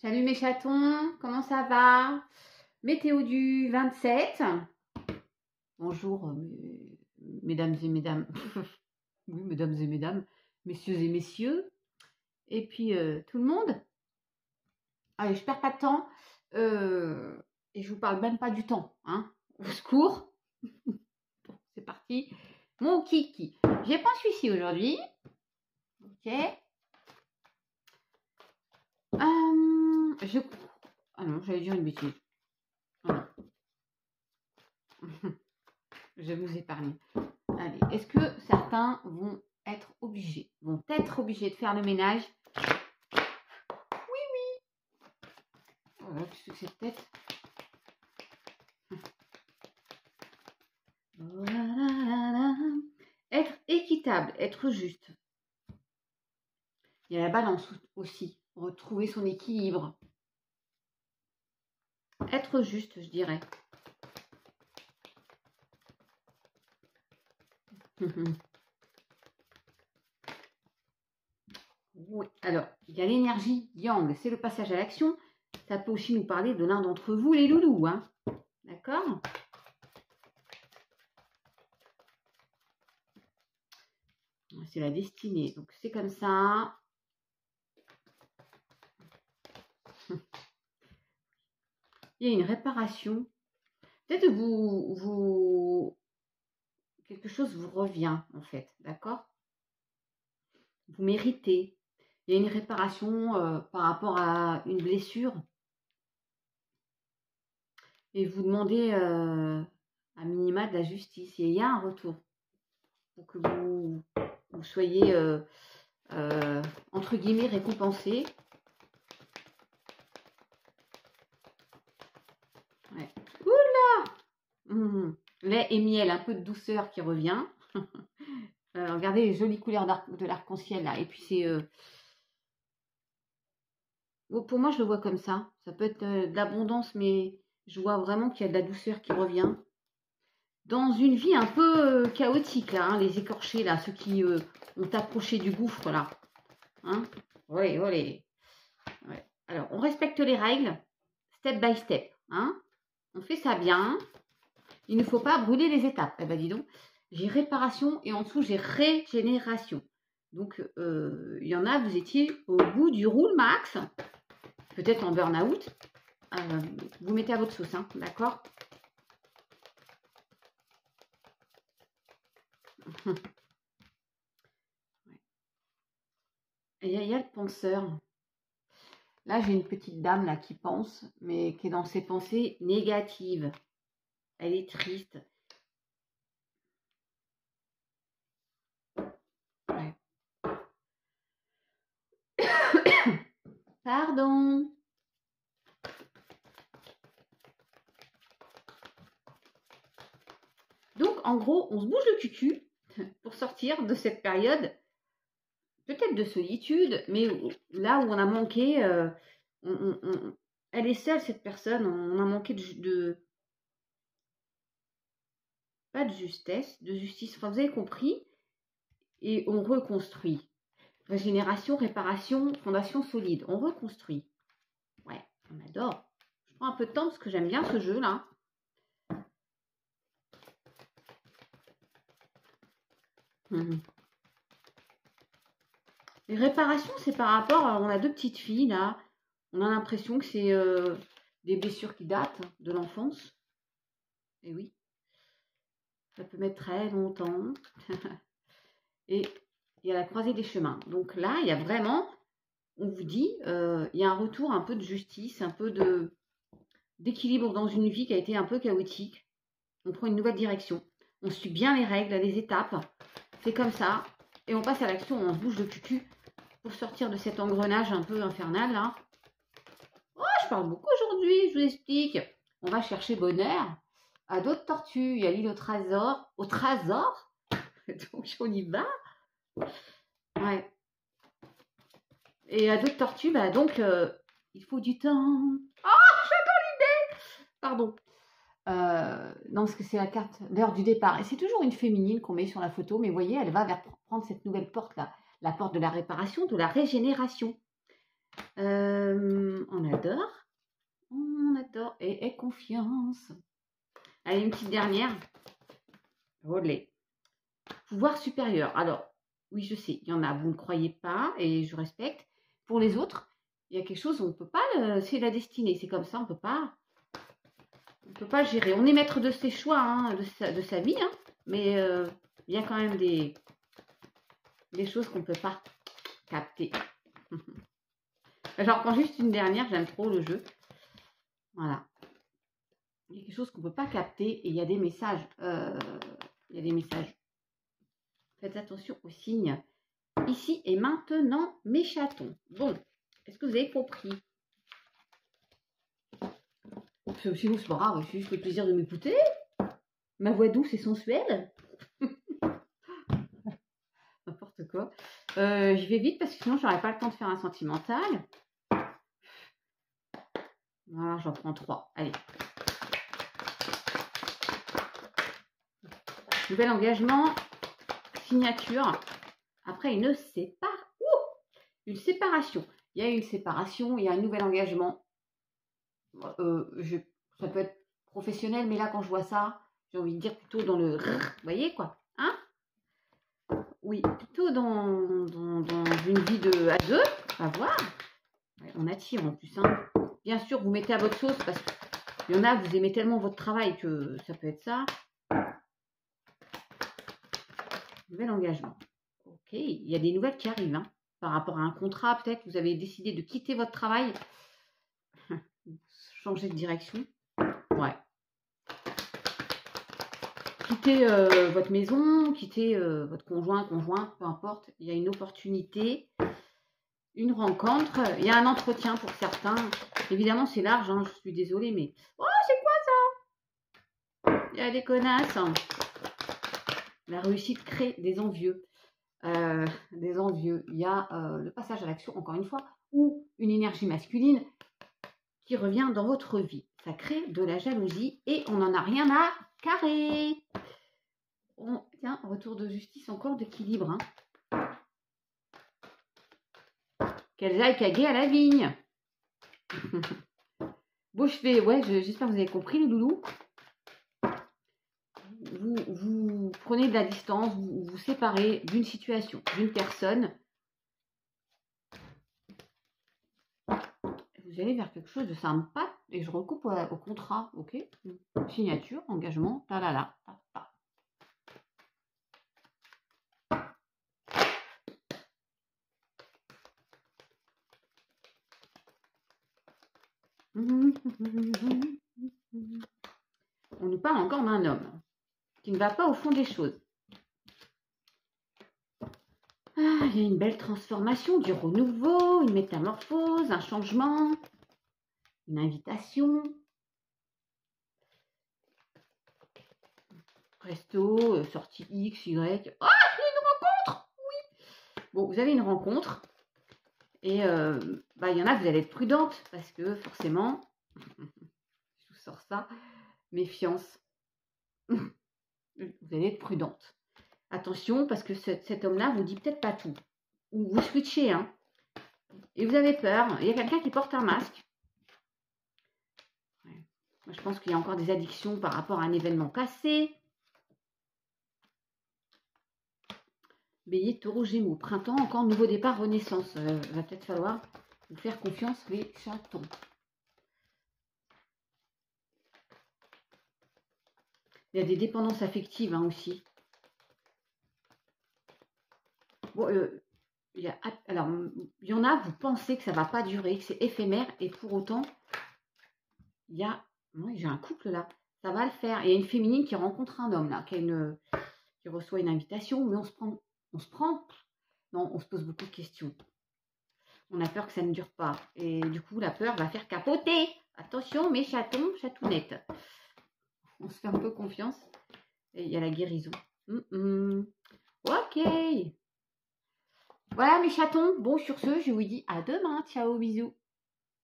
Salut mes chatons, comment ça va? Météo du 27. Bonjour mesdames et mesdames. Oui, mesdames et mesdames, messieurs et messieurs. Et puis tout le monde. Allez, je perds pas de temps. Et je vous parle même pas du temps. Hein. Au secours. Bon, c'est parti. Mon kiki. J'ai pas celui-ci aujourd'hui. Ok. Ah non, j'allais dire une bêtise. Ah non. Je vais vous épargner. Allez, est-ce que certains vont être obligés de faire le ménage? Oui, oui. Voilà, qu'est-ce que c'est peut-être? Être équitable, être juste. Il y a la balance aussi, retrouver son équilibre. Être juste, je dirais. Oui, alors, il y a l'énergie yang, c'est le passage à l'action. Ça peut aussi nous parler de l'un d'entre vous, les loulous. Hein. D'accord? C'est la destinée, donc c'est comme ça. Il y a une réparation. Peut-être que quelque chose vous revient, en fait, d'accord? Vous méritez. Il y a une réparation par rapport à une blessure. Et vous demandez à minima de la justice. Et il y a un retour. Pour que vous soyez, entre guillemets, récompensé. Ouais. Oula, lait et miel, un peu de douceur qui revient. Regardez les jolies couleurs de l'arc-en-ciel là. Et puis c'est... Bon, pour moi, je le vois comme ça. Ça peut être de l'abondance, mais je vois vraiment qu'il y a de la douceur qui revient. Dans une vie un peu chaotique, là, hein, les écorchés, là, ceux qui ont approché du gouffre, là. Hein, ouais. Alors, on respecte les règles, step by step. Hein. On fait ça bien. Il ne faut pas brûler les étapes. Eh ben, dis donc, j'ai réparation et en dessous, j'ai régénération. Donc, il y en a, vous étiez au bout du roule max, peut-être en burn-out. Vous mettez à votre sauce, hein, d'accord? Et il y a le penseur. Là, j'ai une petite dame là qui pense, mais qui est dans ses pensées négatives. Elle est triste. Ouais. Pardon. Donc, en gros, on se bouge le cucu pour sortir de cette période, peut-être de solitude, mais là où on a manqué, elle est seule, cette personne, on a manqué pas de justesse, de justice, enfin, vous avez compris, et on reconstruit. Régénération, réparation, fondation solide, on reconstruit. Ouais, on adore. Je prends un peu de temps parce que j'aime bien ce jeu-là. Les réparations, c'est par rapport à... On a deux petites filles, là. On a l'impression que c'est des blessures qui datent de l'enfance. Et oui. Ça peut mettre très longtemps. Et il y a la croisée des chemins. Donc là, il y a vraiment... On vous dit, il y a un retour un peu de justice, un peu d'équilibre dans une vie qui a été un peu chaotique. On prend une nouvelle direction. On suit bien les règles, les étapes. C'est comme ça. Et on passe à l'action, on se bouge le cul pour sortir de cet engrenage un peu infernal là. Oh, je parle beaucoup aujourd'hui, je vous explique. On va chercher bonheur à d'autres tortues. Il y a l'île au trésor. Au trésor. Donc on y va. Ouais. Et à d'autres tortues, bah donc il faut du temps. Oh, j'adore l'idée. Pardon. Non, parce que c'est la carte, l'heure du départ. Et c'est toujours une féminine qu'on met sur la photo, mais vous voyez, elle va vers prendre cette nouvelle porte là, la porte de la réparation, de la régénération. On a adore. On adore. Et confiance. Allez, une petite dernière. Relais. Pouvoir supérieur. Alors, oui, je sais, il y en a, vous ne croyez pas, et je respecte. Pour les autres, il y a quelque chose, on ne peut pas, c'est la destinée, c'est comme ça, on ne peut pas gérer. On est maître de ses choix, hein, de sa vie, hein, mais il y a quand même des choses qu'on ne peut pas capter. J'en prends juste une dernière, j'aime trop le jeu. Voilà. Il y a quelque chose qu'on ne peut pas capter et il y a des messages. Faites attention aux signes. Ici et maintenant, mes chatons. Bon, est-ce que vous avez compris? Sinon, c'est pas grave, c'est juste le plaisir de m'écouter. Ma voix douce et sensuelle. N'importe quoi. Je vais vite parce que sinon, j'aurais pas le temps de faire un sentimental. Voilà, j'en prends 3. Allez. Nouvel engagement. Signature. Après, une séparation. Il y a une séparation, il y a un nouvel engagement. Ça peut être professionnel, mais là, quand je vois ça, j'ai envie de dire plutôt dans le... Vous voyez, quoi, hein? Oui, plutôt dans une vie à deux, on va voir. Ouais, on attire en plus, hein. Bien sûr, vous mettez à votre sauce, parce qu'il y en a, vous aimez tellement votre travail que ça peut être ça. Nouvel engagement. Ok, il y a des nouvelles qui arrivent, hein. Par rapport à un contrat, peut-être, vous avez décidé de quitter votre travail. Changer de direction. Ouais. Quitter votre maison, quitter votre conjoint, peu importe. Il y a une opportunité, une rencontre. Il y a un entretien pour certains. Évidemment, c'est large, hein, je suis désolée, mais... Oh, c'est quoi ça? Il y a des connasses. La réussite crée des envieux. Des envieux. Il y a le passage à l'action, encore une fois, ou une énergie masculine qui revient dans votre vie. Ça crée de la jalousie et on n'en a rien à carrer. Tiens, retour de justice, encore d'équilibre. Hein. Qu'elles aillent caguer à la vigne. Bon, j'espère que vous avez compris, les loulous. Vous prenez de la distance, vous vous séparez d'une situation, d'une personne. Vous allez vers quelque chose de sympa et je recoupe au contrat, ok? Signature, engagement, talala, ta. On nous parle encore d'un homme qui ne va pas au fond des choses. Ah, il y a une belle transformation, du renouveau, une métamorphose, un changement, une invitation. Resto, sortie X, Y. Ah, il y a une rencontre! Oui! Bon, vous avez une rencontre. Et il y en a, vous allez être prudente. Parce que forcément, je vous sors ça, méfiance. Vous allez être prudente. Attention, parce que cet homme-là vous dit peut-être pas tout. Ou vous switchez, hein. Et vous avez peur. Il y a quelqu'un qui porte un masque. Ouais. Moi, je pense qu'il y a encore des addictions par rapport à un événement passé. Bélier, taureau, gémeaux. Printemps, encore nouveau départ, renaissance. Va peut-être falloir vous faire confiance, les chatons. Il y a des dépendances affectives, hein, aussi. Bon, alors, il y en a, vous pensez que ça ne va pas durer, que c'est éphémère, et pour autant, il y a... Oui, j'ai un couple là, ça va le faire. Il y a une féminine qui rencontre un homme là, qui reçoit une invitation, mais on se prend, non, on se pose beaucoup de questions. On a peur que ça ne dure pas, et du coup, la peur va faire capoter. Attention, mes chatons, chatounettes. On se fait un peu confiance, et il y a la guérison. Ok. Voilà mes chatons, bon sur ce, je vous dis à demain, ciao, bisous.